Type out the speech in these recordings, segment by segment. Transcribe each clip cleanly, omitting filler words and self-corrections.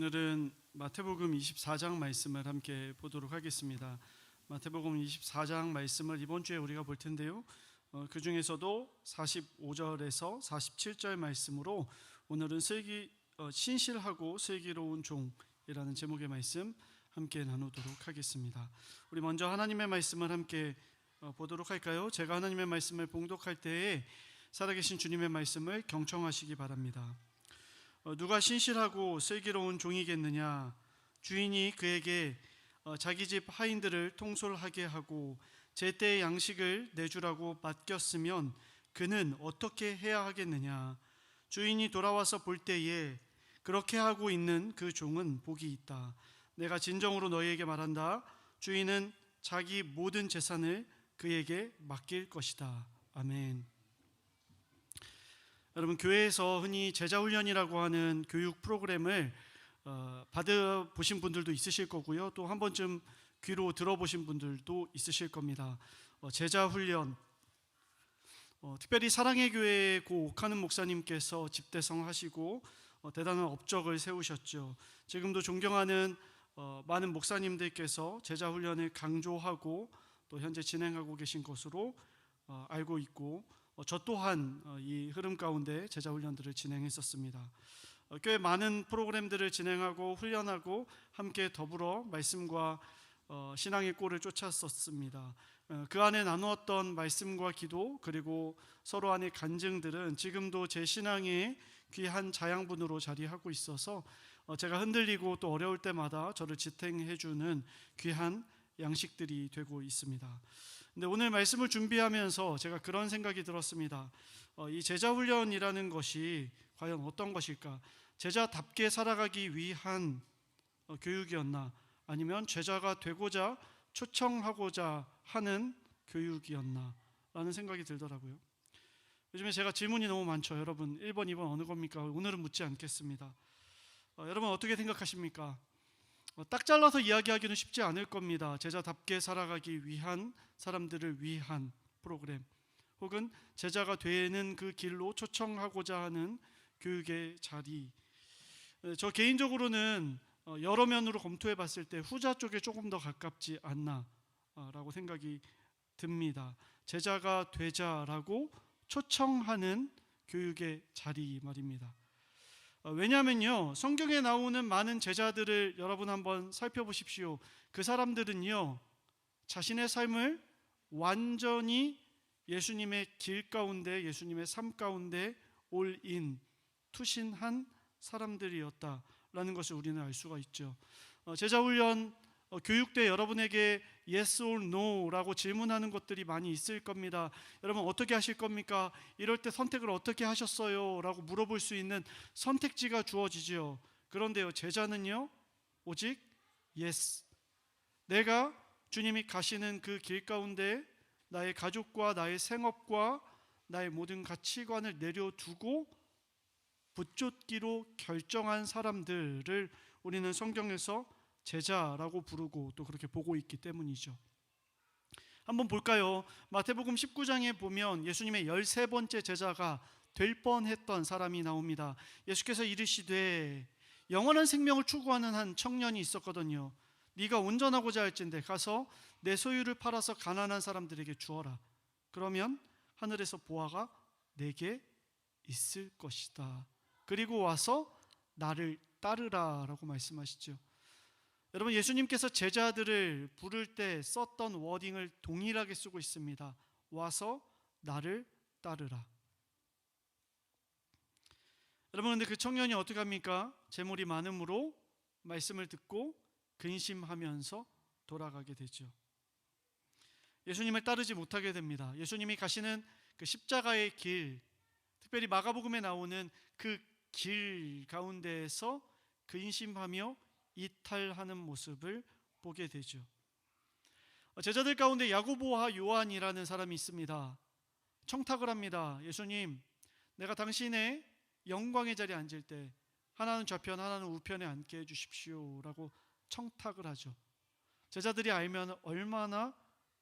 오늘은 마태복음 24장 말씀을 함께 보도록 하겠습니다. 마태복음 24장 말씀을 이번 주에 우리가 볼 텐데요. 그 중에서도 45절에서 47절 말씀으로 오늘은 신실하고 슬기로운 종이라는 제목의 말씀 함께 나누도록 하겠습니다. 우리 먼저 하나님의 말씀을 함께 보도록 할까요? 제가 하나님의 말씀을 봉독할 때에 살아계신 주님의 말씀을 경청하시기 바랍니다. 누가 신실하고 슬기로운 종이겠느냐? 주인이 그에게 자기 집 하인들을 통솔하게 하고 제때의 양식을 내주라고 맡겼으면 그는 어떻게 해야 하겠느냐? 주인이 돌아와서 볼 때에 그렇게 하고 있는 그 종은 복이 있다. 내가 진정으로 너희에게 말한다. 주인은 자기 모든 재산을 그에게 맡길 것이다. 아멘. 여러분, 교회에서 흔히 제자훈련이라고 하는 교육 프로그램을 받아보신 분들도 있으실 거고요. 또 한 번쯤 귀로 들어보신 분들도 있으실 겁니다. 제자훈련, 특별히 사랑의 교회 고 옥하는 목사님께서 집대성 하시고 대단한 업적을 세우셨죠. 지금도 존경하는 많은 목사님들께서 제자훈련을 강조하고 또 현재 진행하고 계신 것으로 알고 있고, 저 또한 이 흐름 가운데 제자훈련들을 진행했었습니다. 꽤 많은 프로그램들을 진행하고 훈련하고 함께 더불어 말씀과 신앙의 꼴을 쫓았었습니다. 그 안에 나누었던 말씀과 기도 그리고 서로 안의 간증들은 지금도 제 신앙의 귀한 자양분으로 자리하고 있어서 제가 흔들리고 또 어려울 때마다 저를 지탱해주는 귀한 양식들이 되고 있습니다. 근데 오늘 말씀을 준비하면서 제가 그런 생각이 들었습니다. 이 제자훈련이라는 것이 과연 어떤 것일까? 제자답게 살아가기 위한 교육이었나? 아니면 제자가 되고자 초청하고자 하는 교육이었나? 라는 생각이 들더라고요. 요즘에 제가 질문이 너무 많죠. 여러분 1번, 2번 어느 겁니까? 오늘은 묻지 않겠습니다. 여러분 어떻게 생각하십니까? 딱 잘라서 이야기하기는 쉽지 않을 겁니다. 제자답게 살아가기 위한 사람들을 위한 프로그램, 혹은 제자가 되는 그 길로 초청하고자 하는 교육의 자리. 저 개인적으로는 여러 면으로 검토해 봤을 때 후자 쪽에 조금 더 가깝지 않나 라고 생각이 듭니다. 제자가 되자라고 초청하는 교육의 자리 말입니다. 왜냐하면요, 성경에 나오는 많은 제자들을 여러분 한번 살펴보십시오. 그 사람들은요, 자신의 삶을 완전히 예수님의 길 가운데, 예수님의 삶 가운데 올인, 투신한 사람들이었다라는 것을 우리는 알 수가 있죠. 제자훈련 교육 때 여러분에게 yes or no 라고 질문하는 것들이 많이 있을 겁니다. 여러분 어떻게 하실 겁니까? 이럴 때 선택을 어떻게 하셨어요? 라고 물어볼 수 있는 선택지가 주어지죠. 그런데요, 제자는요, 오직 yes. 내가 주님이 가시는 그 길 가운데 나의 가족과 나의 생업과 나의 모든 가치관을 내려두고 붙잡기로 결정한 사람들을 우리는 성경에서 제자라고 부르고 또 그렇게 보고 있기 때문이죠. 한번 볼까요? 마태복음 19장에 보면 예수님의 13번째 제자가 될 뻔했던 사람이 나옵니다. 예수께서 이르시되 영원한 생명을 추구하는 한 청년이 있었거든요. 네가 운전하고자 할진대 가서 내 소유를 팔아서 가난한 사람들에게 주어라. 그러면 하늘에서 보화가 내게 있을 것이다. 그리고 와서 나를 따르라 라고 말씀하시죠. 여러분, 예수님께서 제자들을 부를 때 썼던 워딩을 동일하게 쓰고 있습니다. 와서 나를 따르라. 여러분, 근데 그 청년이 어떻게 합니까? 재물이 많음으로 말씀을 듣고 근심하면서 돌아가게 되죠. 예수님을 따르지 못하게 됩니다. 예수님이 가시는 그 십자가의 길, 특별히 마가복음에 나오는 그 길 가운데에서 근심하며 이탈하는 모습을 보게 되죠. 제자들 가운데 야고보와 요한이라는 사람이 있습니다. 청탁을 합니다. 예수님, 내가 당신의 영광의 자리에 앉을 때 하나는 좌편 하나는 우편에 앉게 해주십시오 라고 청탁을 하죠. 제자들이 알면 얼마나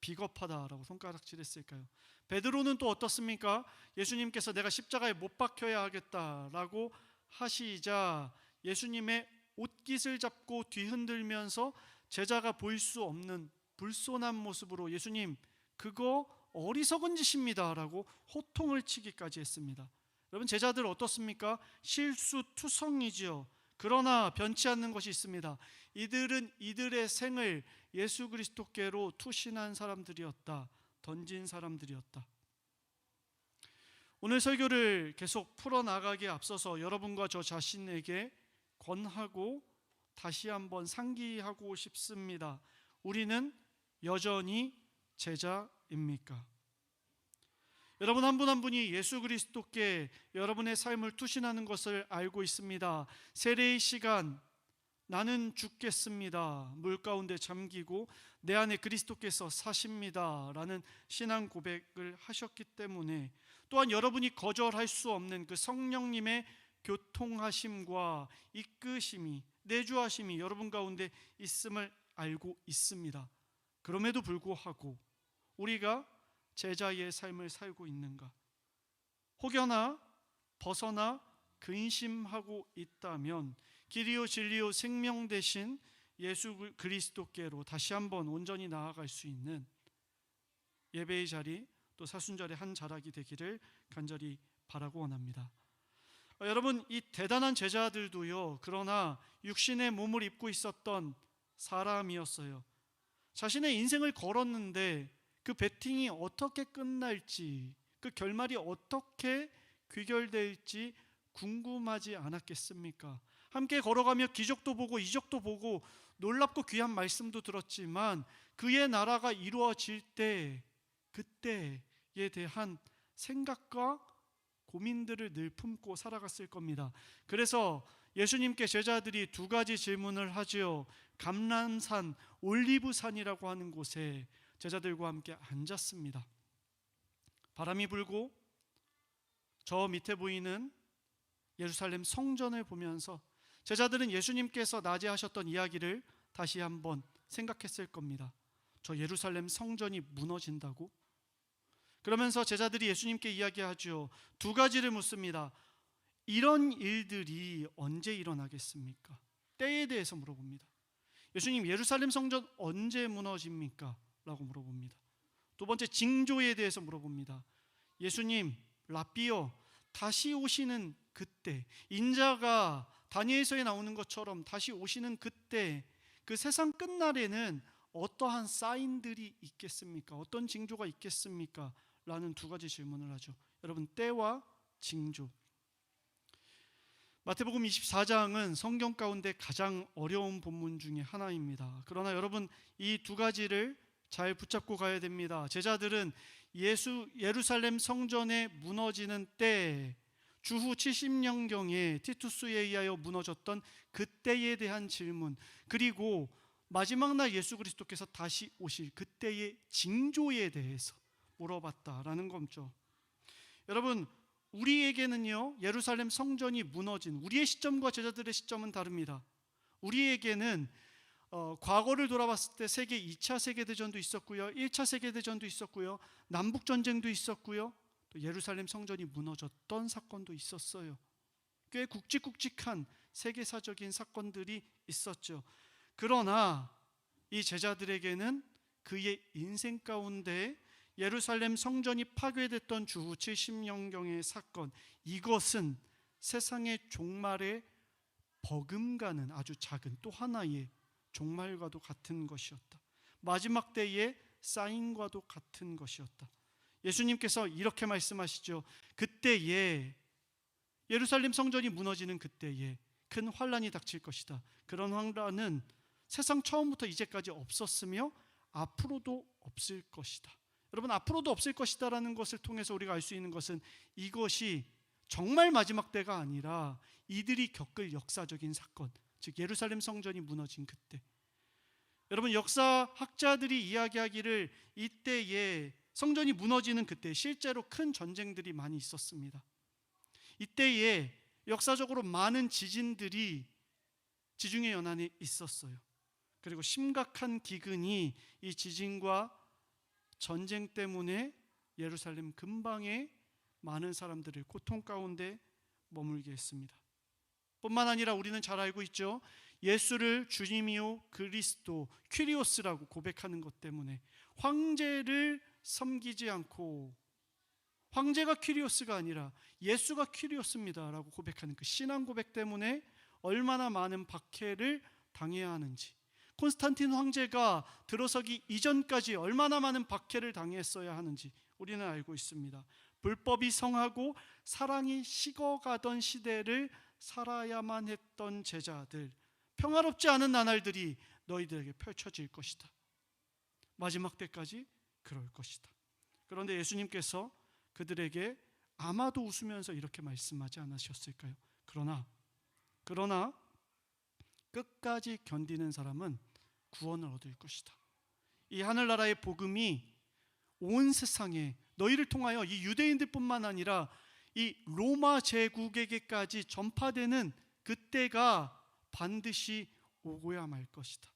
비겁하다라고 손가락질했을까요? 베드로는 또 어떻습니까? 예수님께서 내가 십자가에 못 박혀야 하겠다라고 하시자 예수님의 옷깃을 잡고 뒤흔들면서 제자가 보일 수 없는 불손한 모습으로 예수님 그거 어리석은 짓입니다 라고 호통을 치기까지 했습니다. 여러분, 제자들 어떻습니까? 실수투성이지요. 그러나 변치 않는 것이 있습니다. 이들은 이들의 생을 예수 그리스도께로 투신한 사람들이었다. 던진 사람들이었다. 오늘 설교를 계속 풀어나가기에 앞서서 여러분과 저 자신에게 권하고 다시 한번 상기하고 싶습니다. 우리는 여전히 제자입니까? 여러분 한 분 한 분이 예수 그리스도께 여러분의 삶을 투신하는 것을 알고 있습니다. 세례의 시간, 나는 죽겠습니다. 물 가운데 잠기고 내 안에 그리스도께서 사십니다 라는 신앙 고백을 하셨기 때문에, 또한 여러분이 거절할 수 없는 그 성령님의 교통하심과 이끄심이, 내주하심이 여러분 가운데 있음을 알고 있습니다. 그럼에도 불구하고 우리가 제자의 삶을 살고 있는가? 혹여나 벗어나 근심하고 있다면 길이요 진리요 생명 되신 예수 그리스도께로 다시 한번 온전히 나아갈 수 있는 예배의 자리, 또 사순절의 한 자락이 되기를 간절히 바라고 원합니다. 여러분, 이 대단한 제자들도요, 그러나 육신의 몸을 입고 있었던 사람이었어요. 자신의 인생을 걸었는데 그 배팅이 어떻게 끝날지, 그 결말이 어떻게 귀결될지 궁금하지 않았겠습니까? 함께 걸어가며 기적도 보고 이적도 보고 놀랍고 귀한 말씀도 들었지만 그의 나라가 이루어질 때, 그때에 대한 생각과 고민들을 늘 품고 살아갔을 겁니다. 그래서 예수님께 제자들이 두 가지 질문을 하지요. 감람산, 올리브산이라고 하는 곳에 제자들과 함께 앉았습니다. 바람이 불고 저 밑에 보이는 예루살렘 성전을 보면서 제자들은 예수님께서 낮에 하셨던 이야기를 다시 한번 생각했을 겁니다. 저 예루살렘 성전이 무너진다고? 그러면서 제자들이 예수님께 이야기하죠. 두 가지를 묻습니다. 이런 일들이 언제 일어나겠습니까? 때에 대해서 물어봅니다. 예수님, 예루살렘 성전 언제 무너집니까? 라고 물어봅니다. 두 번째, 징조에 대해서 물어봅니다. 예수님, 라삐요, 다시 오시는 그때, 인자가 다니엘서에 나오는 것처럼 다시 오시는 그때, 그 세상 끝날에는 어떠한 사인들이 있겠습니까? 어떤 징조가 있겠습니까? 라는 두 가지 질문을 하죠. 여러분, 때와 징조. 마태복음 24장은 성경 가운데 가장 어려운 본문 중에 하나입니다. 그러나 여러분, 이 두 가지를 잘 붙잡고 가야 됩니다. 제자들은 예루살렘 성전에 무너지는 때, 주후 70년경에 티투스에 의하여 무너졌던 그때에 대한 질문, 그리고 마지막 날 예수 그리스도께서 다시 오실 그때의 징조에 대해서 물어봤다라는 거죠. 여러분, 우리에게는요, 예루살렘 성전이 무너진 우리의 시점과 제자들의 시점은 다릅니다. 우리에게는 과거를 돌아봤을 때 세계 2차 세계대전도 있었고요, 1차 세계대전도 있었고요, 남북전쟁도 있었고요, 또 예루살렘 성전이 무너졌던 사건도 있었어요. 꽤 굵직굵직한 세계사적인 사건들이 있었죠. 그러나 이 제자들에게는 그의 인생 가운데 예루살렘 성전이 파괴됐던 주후 70년경의 사건, 이것은 세상의 종말에 버금가는 아주 작은 또 하나의 종말과도 같은 것이었다. 마지막 때의 사인과도 같은 것이었다. 예수님께서 이렇게 말씀하시죠. 그때에, 예루살렘 성전이 무너지는 그때에 큰 환란이 닥칠 것이다. 그런 환란은 세상 처음부터 이제까지 없었으며 앞으로도 없을 것이다. 여러분, 앞으로도 없을 것이다 라는 것을 통해서 우리가 알 수 있는 것은 이것이 정말 마지막 때가 아니라 이들이 겪을 역사적인 사건, 즉 예루살렘 성전이 무너진 그때. 여러분, 역사학자들이 이야기하기를 이때에 성전이 무너지는 그때 실제로 큰 전쟁들이 많이 있었습니다. 이때에 역사적으로 많은 지진들이 지중해 연안에 있었어요. 그리고 심각한 기근이 이 지진과 전쟁 때문에 예루살렘 근방에 많은 사람들을 고통 가운데 머물게 했습니다. 뿐만 아니라 우리는 잘 알고 있죠. 예수를 주님이요 그리스도 퀴리오스라고 고백하는 것 때문에 황제를 섬기지 않고 황제가 퀴리오스가 아니라 예수가 퀴리오스입니다 라고 고백하는 그 신앙 고백 때문에 얼마나 많은 박해를 당해야 하는지, 콘스탄틴 황제가 들어서기 이전까지 얼마나 많은 박해를 당했어야 하는지 우리는 알고 있습니다. 불법이 성하고 사랑이 식어가던 시대를 살아야만 했던 제자들, 평화롭지 않은 나날들이 너희들에게 펼쳐질 것이다. 마지막 때까지 그럴 것이다. 그런데 예수님께서 그들에게 아마도 웃으면서 이렇게 말씀하지 않으셨을까요? 그러나 끝까지 견디는 사람은 구원을 얻을 것이다. 이 하늘나라의 복음이 온 세상에 너희를 통하여 이 유대인들뿐만 아니라 이 로마 제국에게까지 전파되는 그때가 반드시 오고야 말 것이다.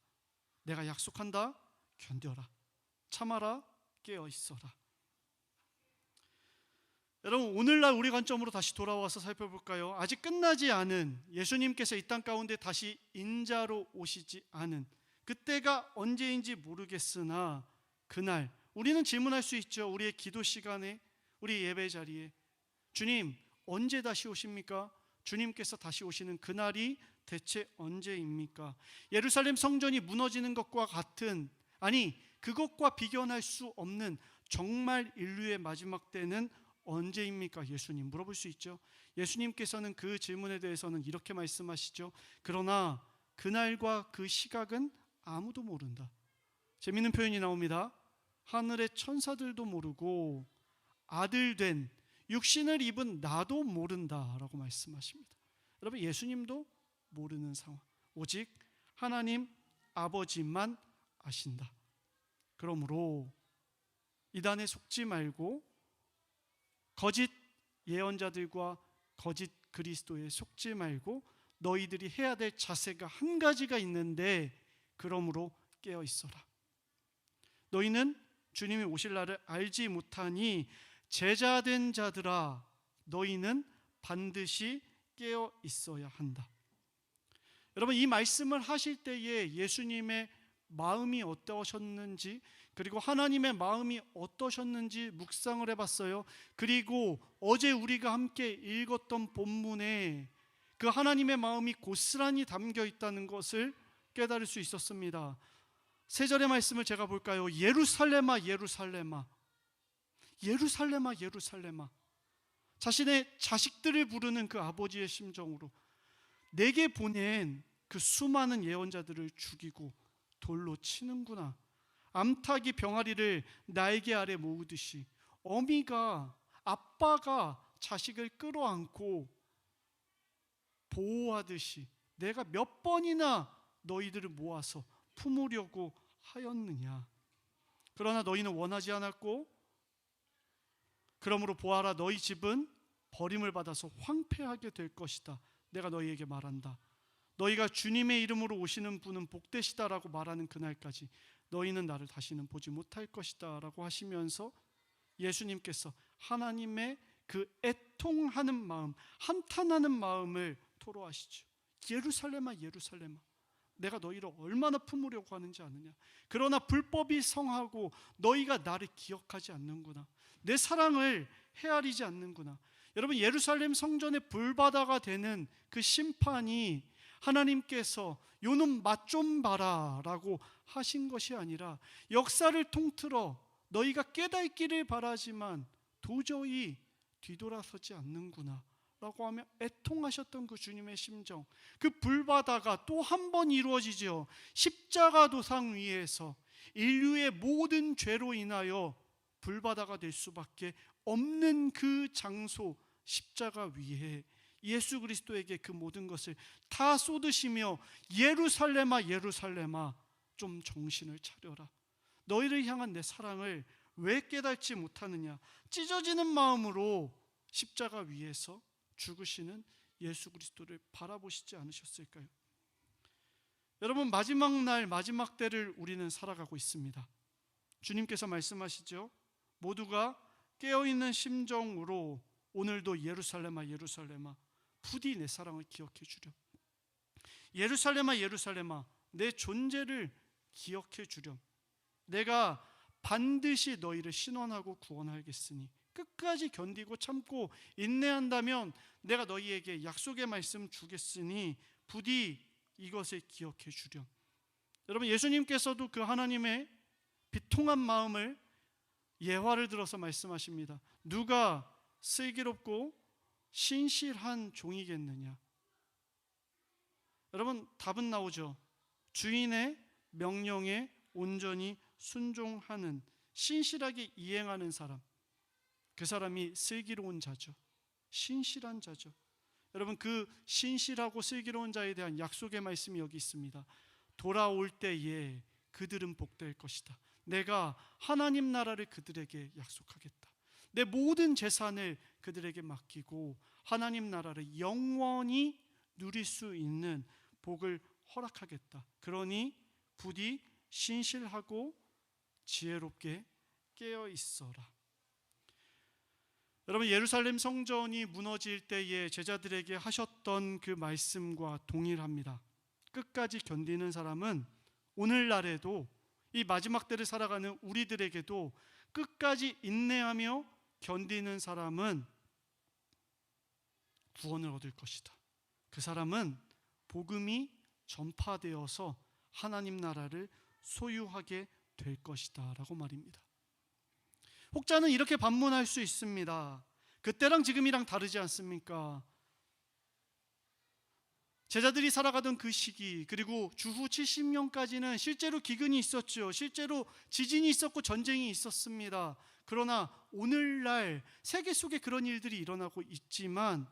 내가 약속한다. 견뎌라. 참아라. 깨어 있어라. 여러분, 오늘날 우리 관점으로 다시 돌아와서 살펴볼까요? 아직 끝나지 않은, 예수님께서 이 땅 가운데 다시 인자로 오시지 않은 그때가 언제인지 모르겠으나 그날 우리는 질문할 수 있죠. 우리의 기도 시간에, 우리 예배 자리에, 주님 언제 다시 오십니까? 주님께서 다시 오시는 그날이 대체 언제입니까? 예루살렘 성전이 무너지는 것과 같은, 아니 그것과 비교할 수 없는 정말 인류의 마지막 때는 언제입니까? 예수님 물어볼 수 있죠. 예수님께서는 그 질문에 대해서는 이렇게 말씀하시죠. 그러나 그날과 그 시각은 아무도 모른다. 재미있는 표현이 나옵니다. 하늘의 천사들도 모르고 아들 된 육신을 입은 나도 모른다라고 말씀하십니다. 여러분, 예수님도 모르는 상황, 오직 하나님 아버지만 아신다. 그러므로 이단에 속지 말고 거짓 예언자들과 거짓 그리스도에 속지 말고 너희들이 해야 될 자세가 한 가지가 있는데, 그러므로 깨어 있어라. 너희는 주님이 오실 날을 알지 못하니 제자된 자들아, 너희는 반드시 깨어 있어야 한다. 여러분, 이 말씀을 하실 때에 예수님의 마음이 어떠셨는지, 그리고 하나님의 마음이 어떠셨는지 묵상을 해봤어요. 그리고 어제 우리가 함께 읽었던 본문에 그 하나님의 마음이 고스란히 담겨 있다는 것을 깨달을 수 있었습니다. 세 절의 말씀을 제가 볼까요? 예루살렘아 예루살렘아, 예루살렘아 예루살렘아. 자신의 자식들을 부르는 그 아버지의 심정으로 내게 보낸 그 수많은 예언자들을 죽이고 돌로 치는구나. 암탉이 병아리를 날개 아래 모으듯이 어미가, 아빠가 자식을 끌어안고 보호하듯이 내가 몇 번이나 너희들을 모아서 품으려고 하였느냐. 그러나 너희는 원하지 않았고, 그러므로 보아라, 너희 집은 버림을 받아서 황폐하게 될 것이다. 내가 너희에게 말한다. 너희가 주님의 이름으로 오시는 분은 복되시다라고 말하는 그날까지 너희는 나를 다시는 보지 못할 것이다 라고 하시면서 예수님께서 하나님의 그 애통하는 마음, 한탄하는 마음을 토로하시죠. 예루살렘아 예루살렘아, 내가 너희를 얼마나 품으려고 하는지 아느냐. 그러나 불법이 성하고 너희가 나를 기억하지 않는구나. 내 사랑을 헤아리지 않는구나. 여러분, 예루살렘 성전의 불바다가 되는 그 심판이 하나님께서 요놈 맛 좀 봐라 라고 하신 것이 아니라, 역사를 통틀어 너희가 깨닫기를 바라지만 도저히 뒤돌아서지 않는구나 라고 하며 애통하셨던 그 주님의 심정, 그 불바다가 또 한 번 이루어지죠. 십자가 도상 위에서 인류의 모든 죄로 인하여 불바다가 될 수밖에 없는 그 장소, 십자가 위에 예수 그리스도에게 그 모든 것을 다 쏟으시며 예루살렘아 예루살렘아, 좀 정신을 차려라. 너희를 향한 내 사랑을 왜 깨닫지 못하느냐. 찢어지는 마음으로 십자가 위에서 죽으시는 예수 그리스도를 바라보시지 않으셨을까요? 여러분, 마지막 날 마지막 때를 우리는 살아가고 있습니다. 주님께서 말씀하시죠. 모두가 깨어있는 심정으로 오늘도 예루살렘아 예루살렘아 부디 내 사랑을 기억해 주렴. 예루살렘아 예루살렘아 내 존재를 기억해 주렴. 내가 반드시 너희를 신원하고 구원하겠으니 끝까지 견디고 참고 인내한다면 내가 너희에게 약속의 말씀 주겠으니 부디 이것을 기억해 주렴. 여러분, 예수님께서도 그 하나님의 비통한 마음을 예화를 들어서 말씀하십니다. 누가 슬기롭고 신실한 종이겠느냐? 여러분, 답은 나오죠. 주인의 명령에 온전히 순종하는, 신실하게 이행하는 사람, 그 사람이 슬기로운 자죠. 신실한 자죠. 여러분, 그 신실하고 슬기로운 자에 대한 약속의 말씀이 여기 있습니다. 돌아올 때에 그들은 복될 것이다. 내가 하나님 나라를 그들에게 약속하겠다. 내 모든 재산을 그들에게 맡기고 하나님 나라를 영원히 누릴 수 있는 복을 허락하겠다. 그러니 부디 신실하고 지혜롭게 깨어 있어라. 여러분, 예루살렘 성전이 무너질 때에 제자들에게 하셨던 그 말씀과 동일합니다. 끝까지 견디는 사람은 오늘날에도, 이 마지막 때를 살아가는 우리들에게도 끝까지 인내하며 견디는 사람은 구원을 얻을 것이다. 그 사람은 복음이 전파되어서 하나님 나라를 소유하게 될 것이다 라고 말입니다. 혹자는 이렇게 반문할 수 있습니다. 그때랑 지금이랑 다르지 않습니까? 제자들이 살아가던 그 시기, 그리고 주후 70년까지는 실제로 기근이 있었죠. 실제로 지진이 있었고 전쟁이 있었습니다. 그러나 오늘날 세계 속에 그런 일들이 일어나고 있지만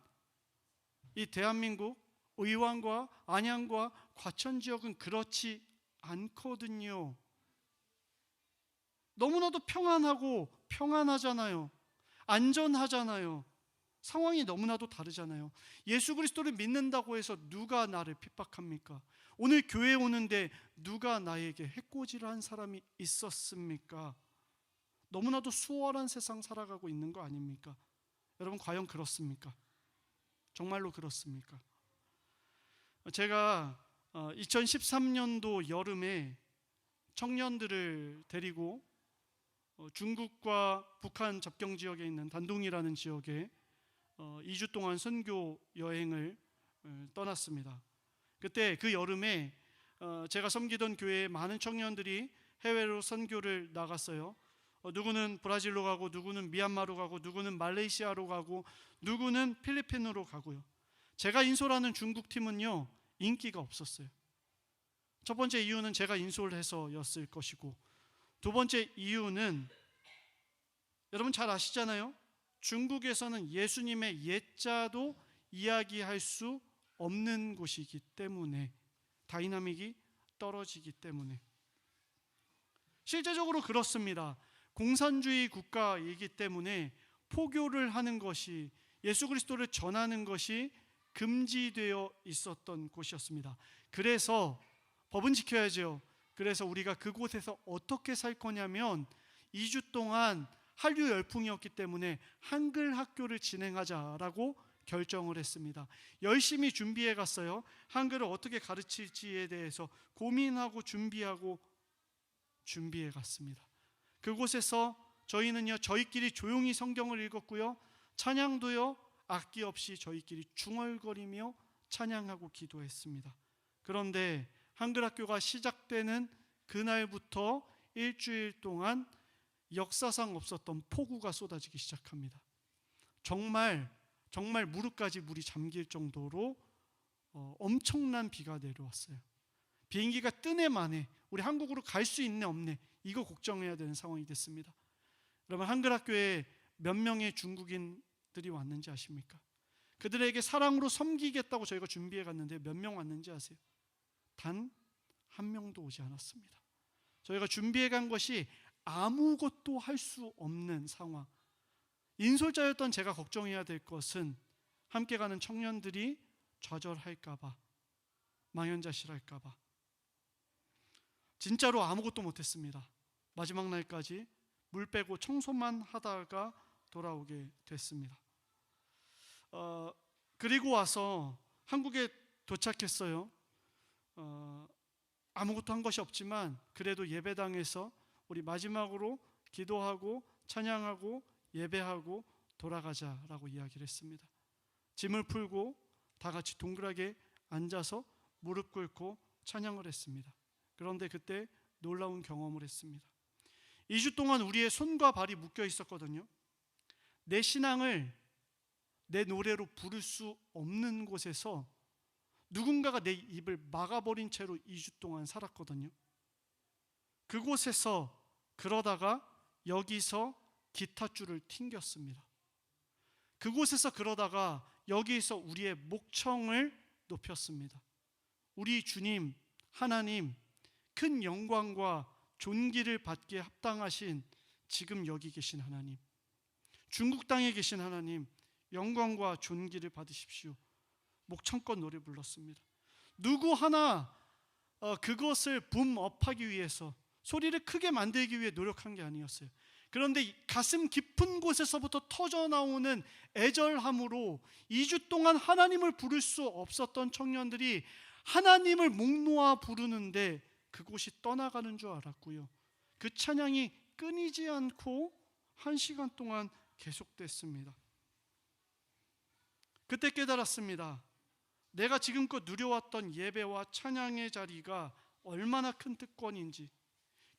이 대한민국 의왕과 안양과 과천 지역은 그렇지 않거든요. 너무나도 평안하고 평안하잖아요. 안전하잖아요. 상황이 너무나도 다르잖아요. 예수 그리스도를 믿는다고 해서 누가 나를 핍박합니까? 오늘 교회에 오는데 누가 나에게 해코지를 사람이 있었습니까? 너무나도 수월한 세상 살아가고 있는 거 아닙니까? 여러분, 과연 그렇습니까? 정말로 그렇습니까? 제가 2013년도 여름에 청년들을 데리고 중국과 북한 접경 지역에 있는 단둥이라는 지역에 2주 동안 선교 여행을 떠났습니다. 그때 그 여름에 제가 섬기던 교회에 많은 청년들이 해외로 선교를 나갔어요. 누구는 브라질로 가고, 누구는 미얀마로 가고, 누구는 말레이시아로 가고, 누구는 필리핀으로 가고요. 제가 인솔하는 중국 팀은요, 인기가 없었어요. 첫 번째 이유는 제가 인솔해서였을 것이고, 두 번째 이유는 여러분 잘 아시잖아요. 중국에서는 예수님의 옛자도 이야기할 수 없는 곳이기 때문에, 다이나믹이 떨어지기 때문에. 실제적으로 그렇습니다. 공산주의 국가이기 때문에 포교를 하는 것이, 예수 그리스도를 전하는 것이 금지되어 있었던 곳이었습니다. 그래서 법은 지켜야죠. 그래서 우리가 그곳에서 어떻게 살 거냐면 2주 동안 한류 열풍이었기 때문에 한글 학교를 진행하자라고 결정을 했습니다. 열심히 준비해 갔어요. 한글을 어떻게 가르칠지에 대해서 고민하고 준비해 갔습니다. 그곳에서 저희는요, 저희끼리 조용히 성경을 읽었고요, 찬양도요, 악기 없이 저희끼리 중얼거리며 찬양하고 기도했습니다. 그런데 한글 학교가 시작되는 그날부터 일주일 동안 역사상 없었던 폭우가 쏟아지기 시작합니다. 정말 무릎까지 물이 잠길 정도로 엄청난 비가 내려왔어요. 비행기가 뜨네 마네, 우리 한국으로 갈 수 있네 없네, 이거 걱정해야 되는 상황이 됐습니다. 여러분, 한글 학교에 몇 명의 중국인들이 왔는지 아십니까? 그들에게 사랑으로 섬기겠다고 저희가 준비해 갔는데 몇 명 왔는지 아세요? 단 한 명도 오지 않았습니다. 저희가 준비해 간 것이 아무것도 할 수 없는 상황. 인솔자였던 제가 걱정해야 될 것은 함께 가는 청년들이 좌절할까봐, 망연자실할까봐. 진짜로 아무것도 못했습니다. 마지막 날까지 물 빼고 청소만 하다가 돌아오게 됐습니다. 그리고 와서 한국에 도착했어요. 아무것도 한 것이 없지만 그래도 예배당에서 우리 마지막으로 기도하고 찬양하고 예배하고 돌아가자라고 이야기를 했습니다. 짐을 풀고 다 같이 동그랗게 앉아서 무릎 꿇고 찬양을 했습니다. 그런데 그때 놀라운 경험을 했습니다. 2주 동안 우리의 손과 발이 묶여 있었거든요. 내 신앙을 내 노래로 부를 수 없는 곳에서 누군가가 내 입을 막아버린 채로 2주 동안 살았거든요. 그곳에서 그러다가 여기서 기타줄을 튕겼습니다. 그곳에서 그러다가 여기서 우리의 목청을 높였습니다. 우리 주님 하나님, 큰 영광과 존귀를 받기에 합당하신 지금 여기 계신 하나님, 중국 땅에 계신 하나님, 영광과 존귀를 받으십시오. 목청껏 노래 불렀습니다. 누구 하나 그것을 붐업하기 위해서, 소리를 크게 만들기 위해 노력한 게 아니었어요. 그런데 가슴 깊은 곳에서부터 터져나오는 애절함으로 2주 동안 하나님을 부를 수 없었던 청년들이 하나님을 목 놓아 부르는데 그곳이 떠나가는 줄 알았고요. 그 찬양이 끊이지 않고 1시간 동안 계속됐습니다. 그때 깨달았습니다. 내가 지금껏 누려왔던 예배와 찬양의 자리가 얼마나 큰 특권인지,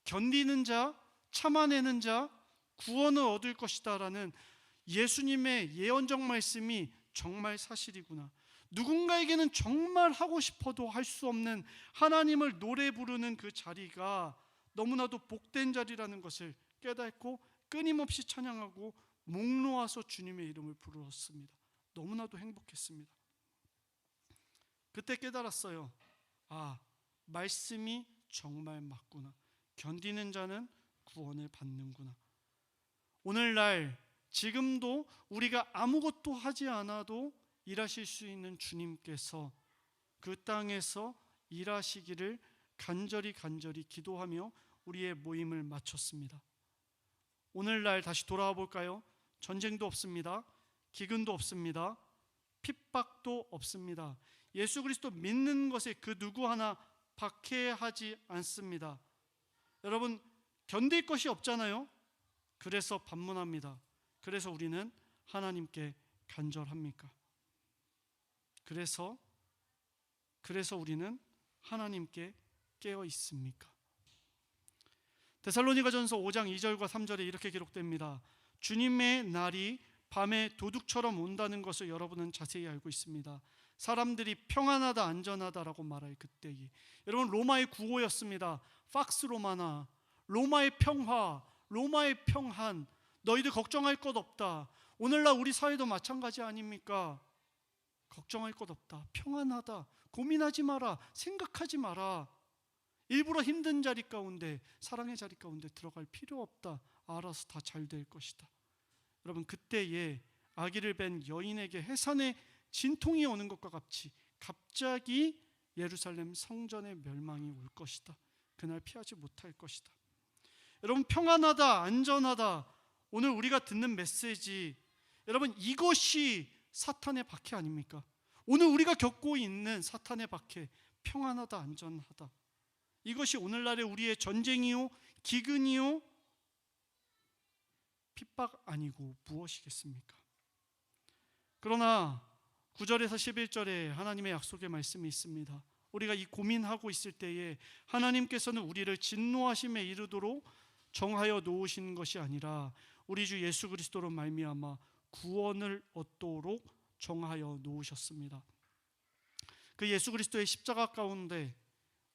견디는 자, 참아내는 자, 구원을 얻을 것이다 라는 예수님의 예언적 말씀이 정말 사실이구나. 누군가에게는 정말 하고 싶어도 할 수 없는 하나님을 노래 부르는 그 자리가 너무나도 복된 자리라는 것을 깨닫고 끊임없이 찬양하고 목 놓아서 주님의 이름을 부르었습니다. 너무나도 행복했습니다. 그때 깨달았어요. 말씀이 정말 맞구나. 견디는 자는 구원을 받는구나. 오늘날 지금도 우리가 아무것도 하지 않아도 일하실 수 있는 주님께서 그 땅에서 일하시기를 간절히 기도하며 우리의 모임을 마쳤습니다. 오늘날 다시 돌아와 볼까요? 전쟁도 없습니다. 기근도 없습니다. 핍박도 없습니다. 예수 그리스도 믿는 것에 그 누구 하나 박해하지 않습니다. 여러분, 견딜 것이 없잖아요. 그래서 반문합니다. 그래서 우리는 하나님께 간절합니까? 그래서 우리는 하나님께 깨어 있습니까? 데살로니가전서 5장 2절과 3절에 이렇게 기록됩니다. 주님의 날이 밤에 도둑처럼 온다는 것을 여러분은 자세히 알고 있습니다. 사람들이 평안하다 안전하다라고 말할 그때에, 여러분, 로마의 구호였습니다. 팍스 로마나, 로마의 평화, 로마의 평안, 너희들 걱정할 것 없다. 오늘날 우리 사회도 마찬가지 아닙니까? 걱정할 것 없다, 평안하다, 고민하지 마라, 생각하지 마라, 일부러 힘든 자리 가운데, 사랑의 자리 가운데 들어갈 필요 없다, 알아서 다 잘 될 것이다. 여러분, 그때에 아기를 뵌 여인에게 해산의 진통이 오는 것과 같이 갑자기 예루살렘 성전의 멸망이 올 것이다. 그날 피하지 못할 것이다. 여러분, 평안하다, 안전하다, 오늘 우리가 듣는 메시지, 여러분, 이것이 사탄의 박해 아닙니까? 오늘 우리가 겪고 있는 사탄의 박해, 평안하다, 안전하다, 이것이 오늘날의 우리의 전쟁이요, 기근이요, 핍박 아니고 무엇이겠습니까? 그러나 9절에서 11절에 하나님의 약속의 말씀이 있습니다. 우리가 이 고민하고 있을 때에 하나님께서는 우리를 진노하심에 이르도록 정하여 놓으신 것이 아니라 우리 주 예수 그리스도로 말미암아 구원을 얻도록 정하여 놓으셨습니다. 그 예수 그리스도의 십자가 가운데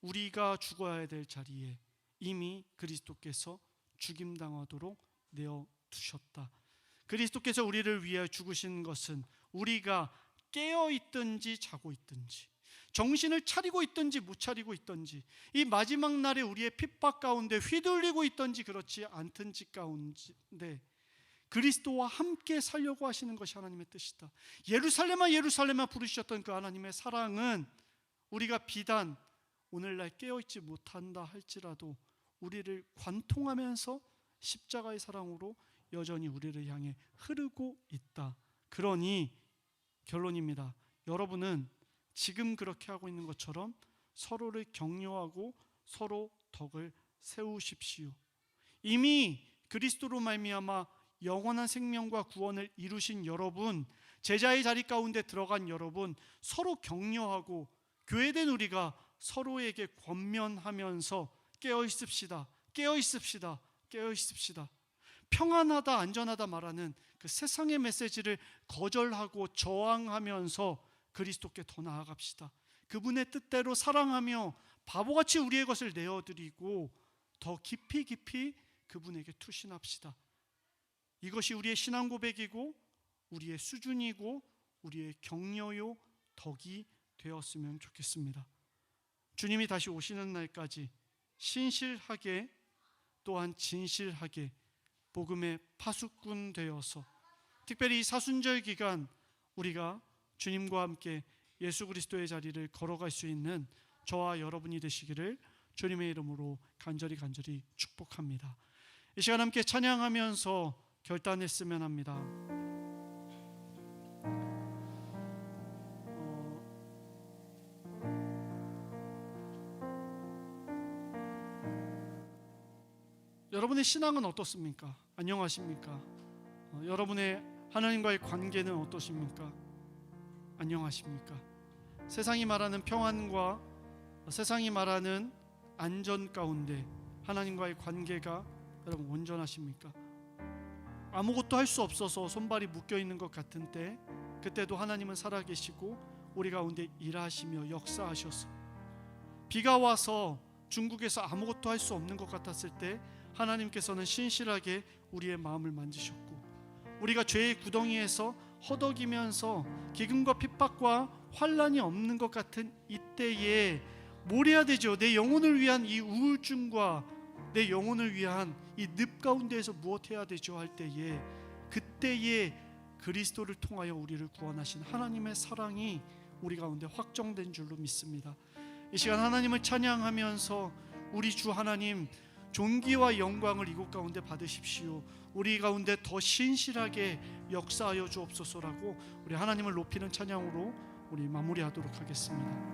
우리가 죽어야 될 자리에 이미 그리스도께서 죽임당하도록 내어두셨다. 그리스도께서 우리를 위해 죽으신 것은 우리가 깨어있든지 자고 있든지, 정신을 차리고 있든지 못 차리고 있든지, 이 마지막 날에 우리의 핍박 가운데 휘둘리고 있든지 그렇지 않든지 가운데 그리스도와 함께 살려고 하시는 것이 하나님의 뜻이다. 예루살렘아 예루살렘아 부르셨던 그 하나님의 사랑은 우리가 비단 오늘날 깨어있지 못한다 할지라도 우리를 관통하면서 십자가의 사랑으로 여전히 우리를 향해 흐르고 있다. 그러니 결론입니다. 여러분은 지금 그렇게 하고 있는 것처럼 서로를 격려하고 서로 덕을 세우십시오. 이미 그리스도로 말미암아 영원한 생명과 구원을 이루신 여러분, 제자의 자리 가운데 들어간 여러분, 서로 격려하고 교회된 우리가 서로에게 권면하면서 깨어 있읍시다. 깨어 있읍시다. 깨어 있읍시다. 평안하다, 안전하다 말하는 그 세상의 메시지를 거절하고 저항하면서 그리스도께 더 나아갑시다. 그분의 뜻대로 사랑하며 바보같이 우리의 것을 내어드리고 더 깊이 깊이 그분에게 투신합시다. 이것이 우리의 신앙 고백이고 우리의 수준이고 우리의 격려요 덕이 되었으면 좋겠습니다. 주님이 다시 오시는 날까지 신실하게 또한 진실하게 복음의 파수꾼 되어서 특별히 이 사순절 기간 우리가 주님과 함께 예수 그리스도의 자리를 걸어갈 수 있는 저와 여러분이 되시기를 주님의 이름으로 간절히 축복합니다. 이 시간 함께 찬양하면서 결단했으면 합니다. 여러분의 신앙은 어떻습니까? 안녕하십니까? 여러분의 하나님과의 관계는 어떠십니까? 안녕하십니까? 세상이 말하는 평안과 세상이 말하는 안전 가운데 하나님과의 관계가 여러분 온전하십니까? 아무것도 할 수 없어서 손발이 묶여 있는 것 같은 때 그때도 하나님은 살아계시고 우리 가운데 일하시며 역사하셔서 비가 와서 중국에서 아무것도 할 수 없는 것 같았을 때 하나님께서는 신실하게 우리의 마음을 만지셨고 우리가 죄의 구덩이에서 허덕이면서 기근과 핍박과 환난이 없는 것 같은 이때에 뭘 해야 되죠? 내 영혼을 위한 이 우울증과 내 영혼을 위한 이 늪 가운데에서 무엇 해야 되죠? 할 때에 그때에 그리스도를 통하여 우리를 구원하신 하나님의 사랑이 우리 가운데 확정된 줄로 믿습니다. 이 시간 하나님을 찬양하면서 우리 주 하나님 존귀와 영광을 이곳 가운데 받으십시오. 우리 가운데 더 신실하게 역사하여 주옵소서라고 우리 하나님을 높이는 찬양으로 우리 마무리하도록 하겠습니다.